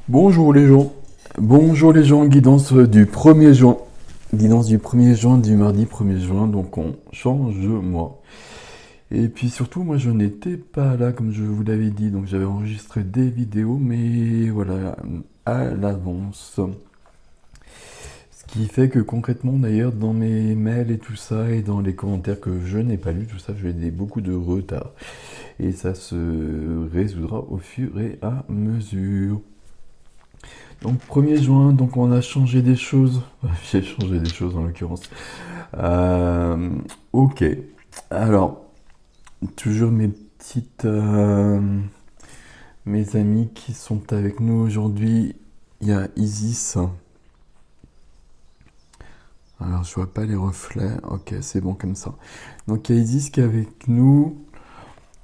Bonjour les gens, guidance du 1er juin. Guidance du 1er juin, du mardi 1er juin, donc on change moi. Et puis surtout, moi je n'étais pas là comme je vous l'avais dit, donc j'avais enregistré des vidéos, mais voilà, à l'avance. Ce qui fait que concrètement d'ailleurs, dans mes mails et tout ça, et dans les commentaires que je n'ai pas lus, tout ça, j'ai beaucoup de retard. Et ça se résoudra au fur et à mesure. Donc 1er juin, donc on a changé des choses. J'ai changé des choses en l'occurrence. Euh, ok. Alors, toujours mes amis qui sont avec nous aujourd'hui. Il y a Isis. Alors je vois pas les reflets. Ok, c'est bon comme ça. Donc il y a Isis qui est avec nous.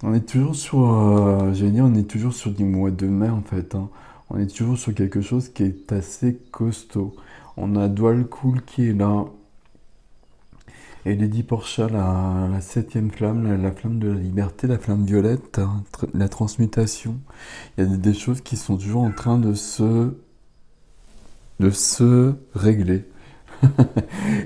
On est toujours sur, j'allais dire, on est toujours sur du mois de mai en fait, hein. On est toujours sur quelque chose qui est assez costaud. On a Dwal Cool qui est là. Et Lady Portia, la septième flamme, la flamme de la liberté, la flamme violette, hein, la transmutation. Il y a des choses qui sont toujours en train de se régler.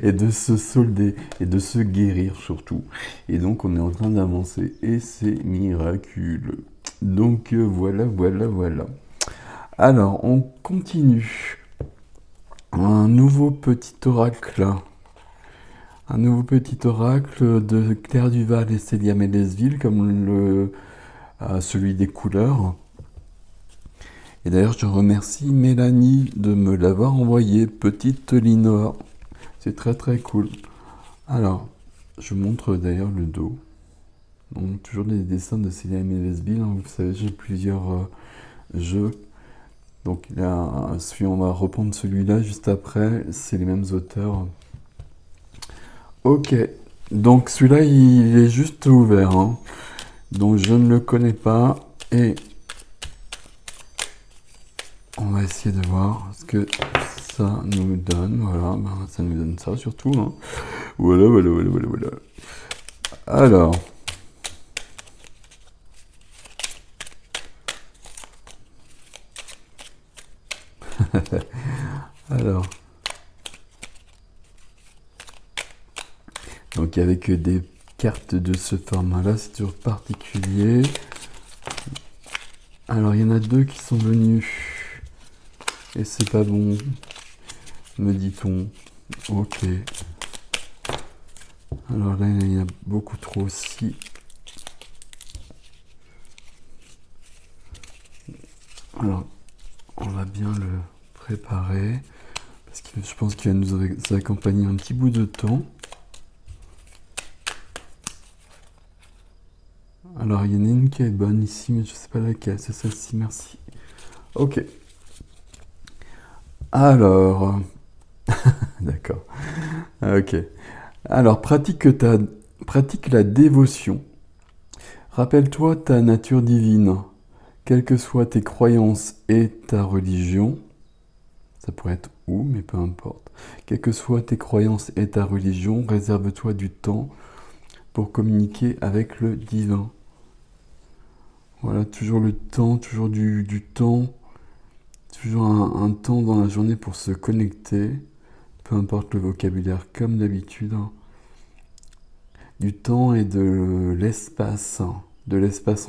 Et de se solder. Et de se guérir surtout. Et donc on est en train d'avancer. Et c'est miraculeux. Donc voilà. Alors, on continue. Un nouveau petit oracle là. Un nouveau petit oracle de Claire Duval et Célia Médesville, comme celui des couleurs. Et d'ailleurs, je remercie Mélanie de me l'avoir envoyé, petite Linor. C'est très très cool. Alors, je vous montre d'ailleurs le dos. Donc, toujours des dessins de Célia Médesville. Hein, vous savez, j'ai plusieurs jeux. Donc là, on va reprendre celui-là juste après. C'est les mêmes auteurs. Ok, donc celui-là, il est juste ouvert, hein. Donc je ne le connais pas. Et on va essayer de voir ce que ça nous donne. Voilà, ben, ça nous donne ça surtout, hein. Voilà. Alors. Alors. Donc avec des cartes de ce format-là, c'est toujours particulier. Alors il y en a deux qui sont venus. Et c'est pas bon, me dit-on. Ok. Alors là, il y a beaucoup trop aussi. Alors, on va bien le préparer. Parce que je pense qu'il va nous accompagner un petit bout de temps. Alors, il y en a une qui est bonne ici, mais je sais pas laquelle. C'est celle-ci, merci. Ok. Alors, d'accord. Ok. Alors, pratique la dévotion. Rappelle-toi ta nature divine, quelles que soient tes croyances et ta religion. Ça pourrait être où, mais peu importe. Quelles que soient tes croyances et ta religion, réserve-toi du temps pour communiquer avec le divin. Voilà, toujours le temps, toujours du temps, toujours un temps dans la journée pour se connecter, peu importe le vocabulaire, comme d'habitude. Du temps et de l'espace en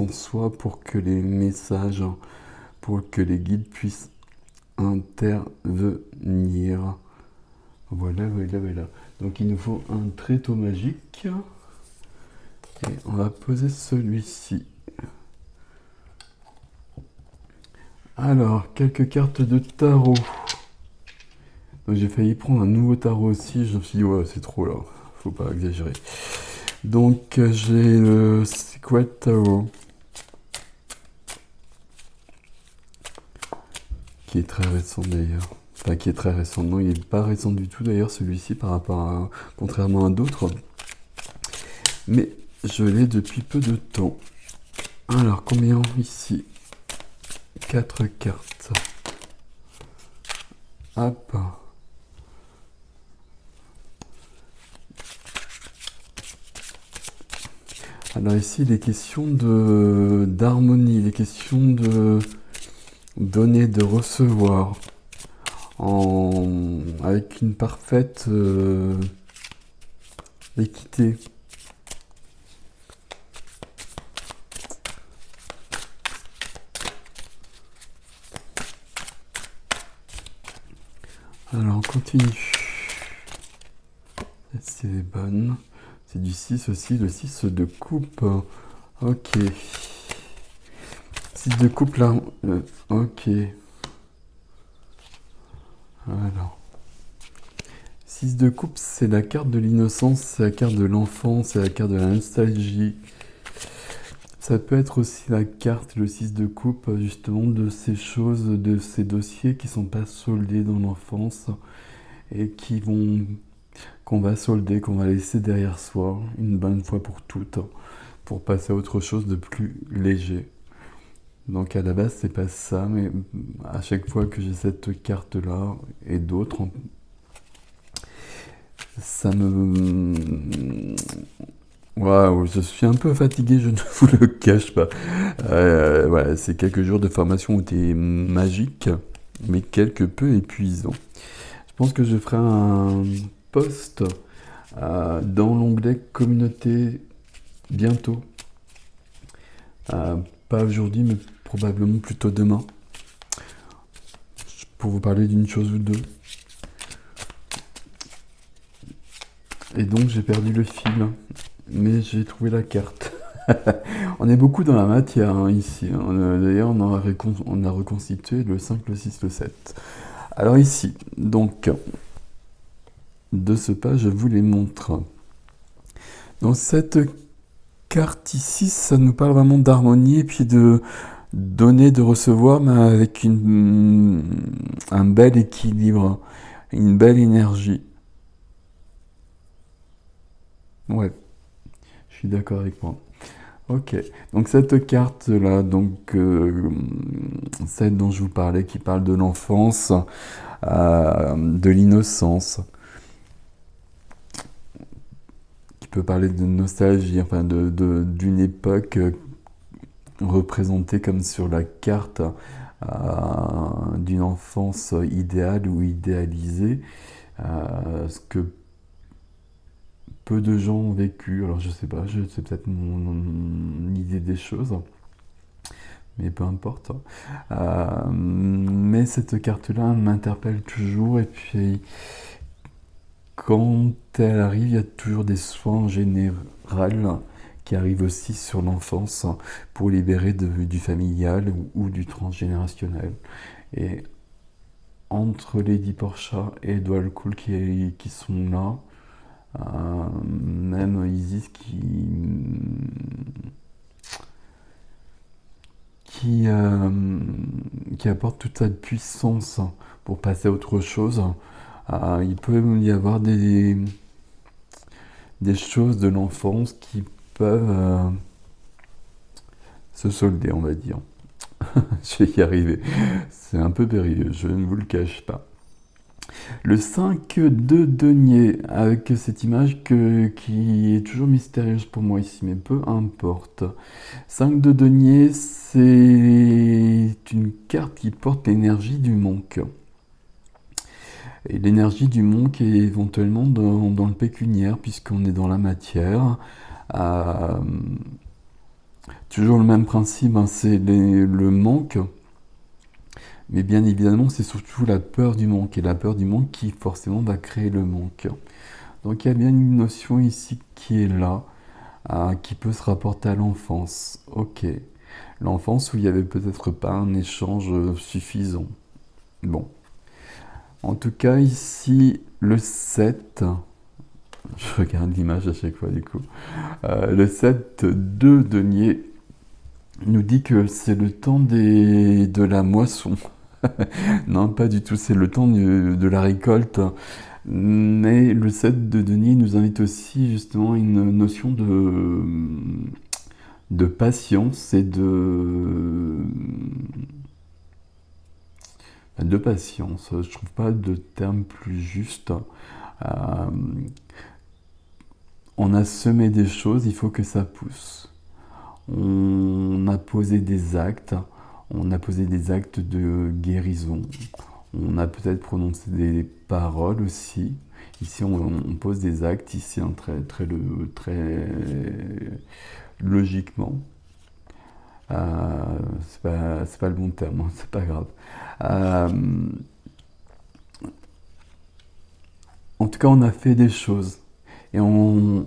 soi pour que les messages, pour que les guides puissent intervenir. Voilà. Donc il nous faut un tréteau magique. Et on va poser celui-ci. Alors, quelques cartes de tarot. Donc j'ai failli prendre un nouveau tarot aussi. Je me suis dit, ouais, c'est trop là. Faut pas exagérer. Donc j'ai le Secret Tarot. Qui est très récent d'ailleurs. Enfin, qui est très récent. Non, il n'est pas récent du tout d'ailleurs, celui-ci, par rapport à. Contrairement à d'autres. Mais je l'ai depuis peu de temps. Alors, combien ici? 4 cartes. Hop. Alors ici, il est question d'harmonie, il est question donner, de recevoir, avec une parfaite équité. Alors on continue. C'est bonne. C'est du 6 aussi, le 6 de coupe. Ok. 6 de coupe là. Ok. Alors. 6 de coupe, c'est la carte de l'innocence, c'est la carte de l'enfance, c'est la carte de la nostalgie. Ça peut être aussi la carte, le 6 de coupe, justement, de ces choses, de ces dossiers qui sont pas soldés dans l'enfance et qu'on va solder, qu'on va laisser derrière soi, une bonne fois pour toutes, pour passer à autre chose de plus léger. Donc à la base, c'est pas ça, mais à chaque fois que j'ai cette carte-là et d'autres, ça me... Waouh, je suis un peu fatigué, je ne vous le cache pas. Voilà, c'est quelques jours de formation où t'es magique, mais quelque peu épuisant. Je pense que je ferai un post dans l'onglet communauté bientôt. Pas aujourd'hui, mais probablement plutôt demain. Pour vous parler d'une chose ou deux. Et donc j'ai perdu le fil, mais j'ai trouvé la carte. On est beaucoup dans la matière hein, ici. Hein. D'ailleurs, on a reconstitué le 5, le 6, le 7. Alors ici, donc, de ce pas, je vous les montre. Donc cette carte ici, ça nous parle vraiment d'harmonie et puis de donner, de recevoir, mais avec un bel équilibre, une belle énergie. Ouais, je suis d'accord avec moi. Ok, donc cette carte-là, donc celle dont je vous parlais, qui parle de l'enfance, de l'innocence, qui peut parler de nostalgie, enfin d'une époque représentée comme sur la carte d'une enfance idéale ou idéalisée, ce que peu de gens ont vécu. Alors je sais pas, c'est peut-être mon idée des choses. Mais peu importe. Mais cette carte-là m'interpelle toujours et puis quand elle arrive, il y a toujours des soins en général qui arrivent aussi sur l'enfance pour libérer du familial ou du transgénérationnel. Et entre Lady Portia et Edouard Cool qui sont là, même Isis qui apporte toute cette puissance pour passer à autre chose. Il peut y avoir des choses de l'enfance qui peuvent se solder, on va dire. Je vais y arriver. C'est un peu périlleux, je ne vous le cache pas. Le 5 de denier, avec cette image qui est toujours mystérieuse pour moi ici, mais peu importe. 5 de denier, c'est une carte qui porte l'énergie du manque. Et l'énergie du manque est éventuellement dans le pécuniaire, puisqu'on est dans la matière. Toujours le même principe, hein, c'est le manque. Mais bien évidemment, c'est surtout la peur du manque. Et la peur du manque qui forcément va créer le manque. Donc il y a bien une notion ici qui est là, qui peut se rapporter à l'enfance. Ok. L'enfance où il n'y avait peut-être pas un échange suffisant. Bon. En tout cas, ici, le 7, je regarde l'image à chaque fois du coup, le 7 de denier nous dit que c'est le temps de la moisson. Non, pas du tout, c'est le temps de la récolte. Mais le 7 de denier nous invite aussi justement à une notion de patience et de patience. Je trouve pas de terme plus juste. On a semé des choses, il faut que ça pousse. On a posé des actes, On a posé des actes de guérison. On a peut-être prononcé des paroles aussi. Ici, on pose des actes, ici, hein, très logiquement. C'est pas le bon terme, hein, c'est pas grave. En tout cas, on a fait des choses. Et on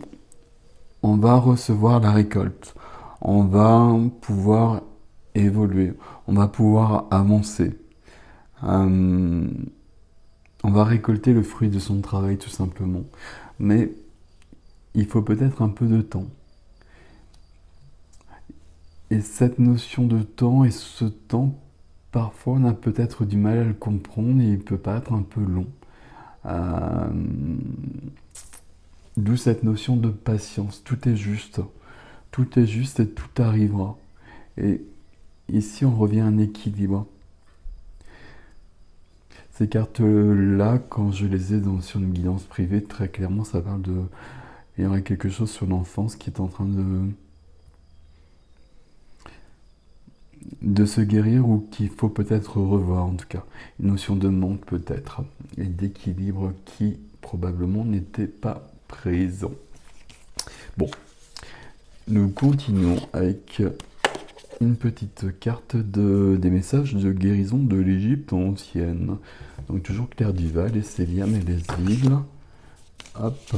va recevoir la récolte. On va pouvoir évoluer. On va pouvoir avancer. On va récolter le fruit de son travail tout simplement. Mais il faut peut-être un peu de temps. Et cette notion de temps et ce temps, parfois on a peut-être du mal à le comprendre et il peut paraître un peu long. D'où cette notion de patience. Tout est juste. Tout est juste et tout arrivera. Et ici, on revient à un équilibre. Ces cartes-là, quand je les ai sur une guidance privée, très clairement, ça parle de... Il y aurait quelque chose sur l'enfance qui est en train de se guérir ou qu'il faut peut-être revoir, en tout cas. Une notion de manque, peut-être, et d'équilibre qui, probablement, n'était pas présent. Bon, nous continuons avec une petite carte des messages de guérison de l'Égypte ancienne. Donc toujours Claire Duval et Célia Mélesville. Hop.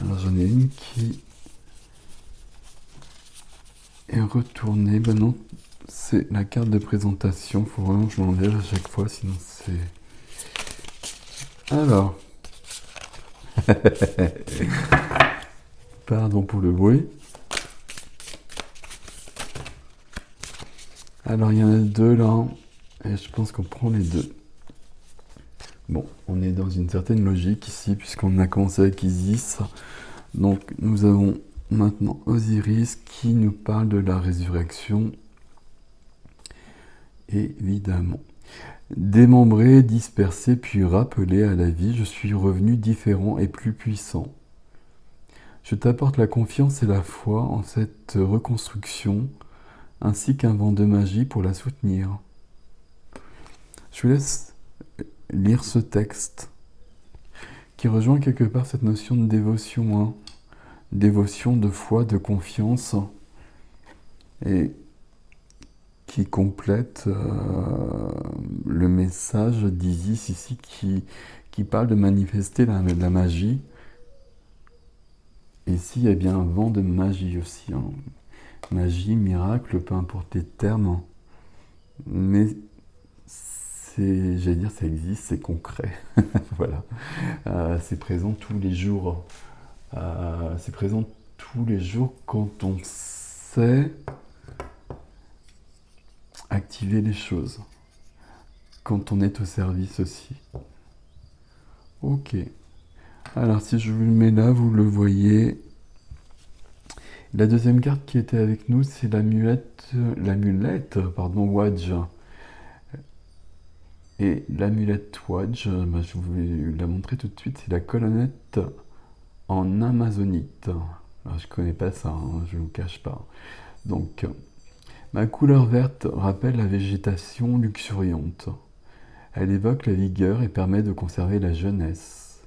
Alors j'en ai une qui est retournée. Ben non, c'est la carte de présentation. Faut vraiment que je l'enlève à chaque fois, sinon c'est... Alors. Pardon pour le bruit. Alors il y en a deux là, et je pense qu'on prend les deux. Bon, on est dans une certaine logique ici, puisqu'on a commencé avec Isis. Donc nous avons maintenant Osiris qui nous parle de la résurrection. Évidemment. Démembré, dispersé, puis rappelé à la vie, je suis revenu différent et plus puissant. Je t'apporte la confiance et la foi en cette reconstruction, ainsi qu'un vent de magie pour la soutenir. Je vous laisse lire ce texte, qui rejoint quelque part cette notion de dévotion, hein. Dévotion, de foi, de confiance, et qui complète le message d'Isis ici, qui parle de manifester la magie. Et ici, il y a bien un vent de magie aussi, hein. Magie, miracle, peu importe les termes, mais j'allais dire, ça existe, c'est concret. Voilà. C'est présent tous les jours. C'est présent tous les jours quand on sait activer les choses. Quand on est au service aussi. Ok. Alors si je vous le mets là, vous le voyez. La deuxième carte qui était avec nous, c'est l'amulette, Wadj. Et l'amulette Wadj, je vais la montrer tout de suite, c'est la colonnette en amazonite. Alors, je connais pas ça, hein, je ne vous cache pas. Donc, ma couleur verte rappelle la végétation luxuriante. Elle évoque la vigueur et permet de conserver la jeunesse.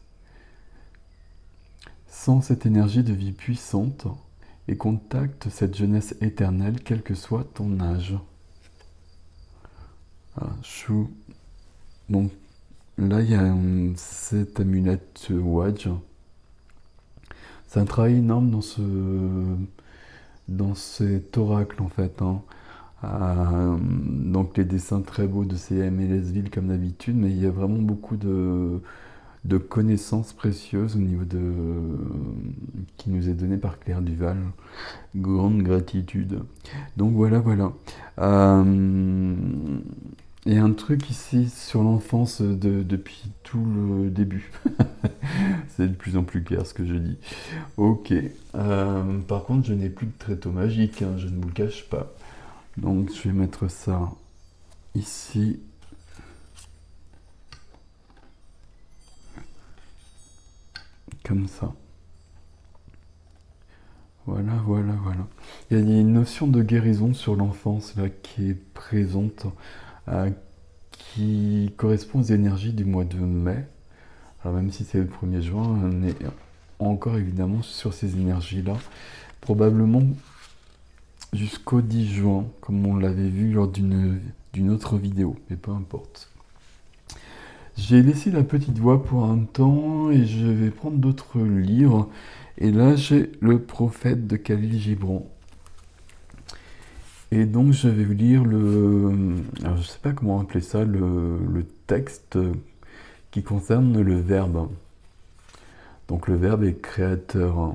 Sens cette énergie de vie puissante et contacte cette jeunesse éternelle, quel que soit ton âge. Chou. Donc là, il y a cette amulette Wadj. C'est un travail énorme dans cet oracle en fait, hein. Donc les dessins très beaux de C.M. Mélesville comme d'habitude, mais il y a vraiment beaucoup de connaissances précieuses au niveau qui nous est donné par Claire Duval. Grande gratitude. Donc voilà. Et un truc ici sur l'enfance depuis tout le début. C'est de plus en plus clair ce que je dis. Ok. Par contre, je n'ai plus de tréteau magique, hein, je ne vous le cache pas. Donc je vais mettre ça ici. comme ça. Voilà, voilà, voilà. Il y a une notion de guérison sur l'enfance là qui est présente, qui correspond aux énergies du mois de mai. Alors même si c'est le 1er juin, on est encore évidemment sur ces énergies-là. Probablement jusqu'au 10 juin, comme on l'avait vu lors d'une autre vidéo, mais peu importe. J'ai laissé la petite voix pour un temps et je vais prendre d'autres livres. Et là, j'ai Le Prophète de Khalil Gibran. Et donc, je vais vous lire alors, je ne sais pas comment appeler ça, le texte qui concerne le verbe. Donc, le verbe est créateur.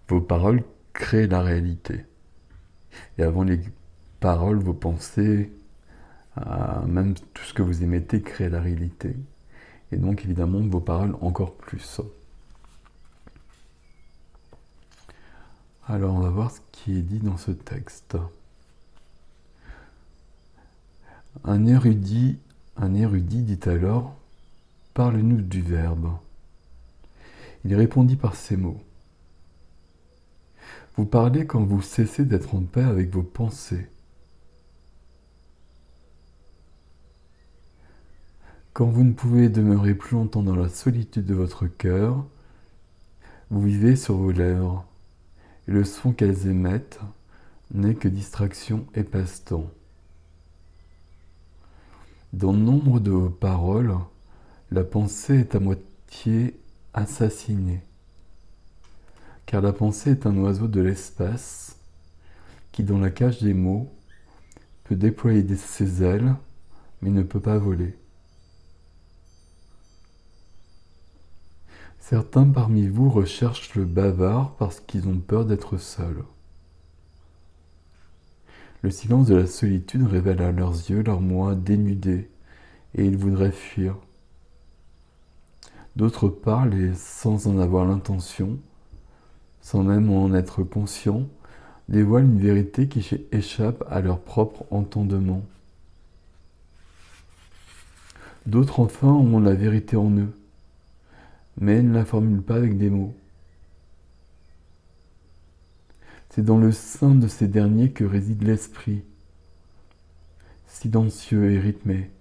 Vos paroles créent la réalité. Et avant les paroles, vos pensées, même tout ce que vous émettez crée la réalité. Et donc, évidemment, vos paroles encore plus. Alors, on va voir ce qui est dit dans ce texte. Un érudit dit alors, « Parle-nous du verbe. » Il répondit par ces mots. Vous parlez quand vous cessez d'être en paix avec vos pensées. Quand vous ne pouvez demeurer plus longtemps dans la solitude de votre cœur, vous vivez sur vos lèvres, et le son qu'elles émettent n'est que distraction et passe-temps. Dans nombre de vos paroles, la pensée est à moitié assassinée, car la pensée est un oiseau de l'espace qui, dans la cage des mots, peut déployer ses ailes, mais ne peut pas voler. Certains parmi vous recherchent le bavard parce qu'ils ont peur d'être seuls. Le silence de la solitude révèle à leurs yeux leur moi dénudé, et ils voudraient fuir. D'autres parlent et, sans en avoir l'intention, sans même en être conscients, dévoilent une vérité qui échappe à leur propre entendement. D'autres enfin ont la vérité en eux, mais ne la formulent pas avec des mots. C'est dans le sein de ces derniers que réside l'esprit, silencieux et rythmé.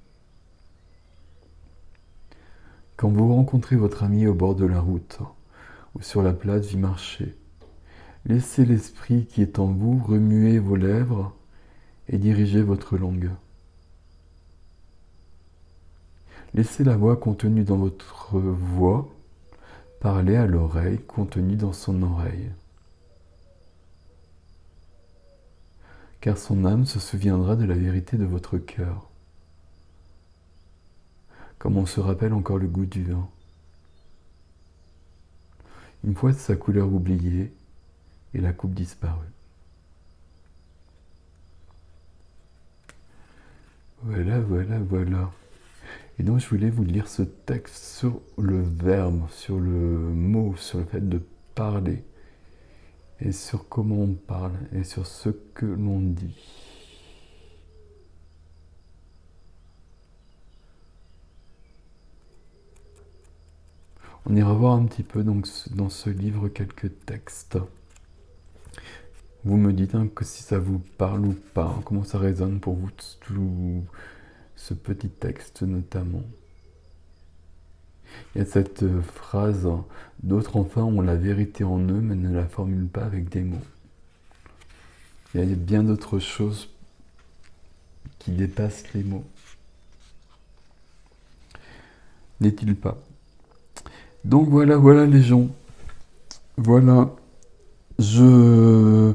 Quand vous rencontrez votre ami au bord de la route ou sur la place du marché, laissez l'esprit qui est en vous remuer vos lèvres et diriger votre langue. Laissez la voix contenue dans votre voix parler à l'oreille contenue dans son oreille. Car son âme se souviendra de la vérité de votre cœur, comme on se rappelle encore le goût du vin. Une fois sa couleur oubliée et la coupe disparue. Voilà, voilà, voilà. Et donc je voulais vous lire ce texte sur le verbe, sur le mot, sur le fait de parler, et sur comment on parle, et sur ce que l'on dit. On ira voir un petit peu donc, dans ce livre quelques textes. Vous me dites que si ça vous parle ou pas, comment ça résonne pour vous tout ce petit texte notamment. Il y a cette phrase, d'autres enfin ont la vérité en eux mais ne la formulent pas avec des mots. Il y a bien d'autres choses qui dépassent les mots. N'est-il pas? Donc voilà, voilà les gens. Voilà. Je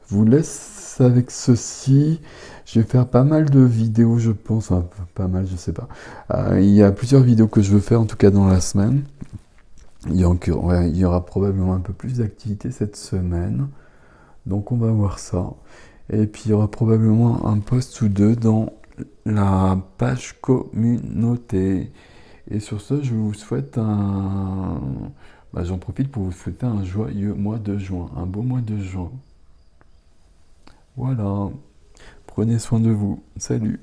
vous laisse avec ceci. Je vais faire pas mal de vidéos, je pense. Enfin, pas mal, je sais pas. Il y a plusieurs vidéos que je veux faire, en tout cas dans la semaine. Il y aura probablement un peu plus d'activité cette semaine. Donc on va voir ça. Et puis il y aura probablement un post ou deux dans la page communauté. Et sur ce, je vous souhaite j'en profite pour vous souhaiter un joyeux mois de juin, un beau mois de juin. Voilà. Prenez soin de vous. Salut.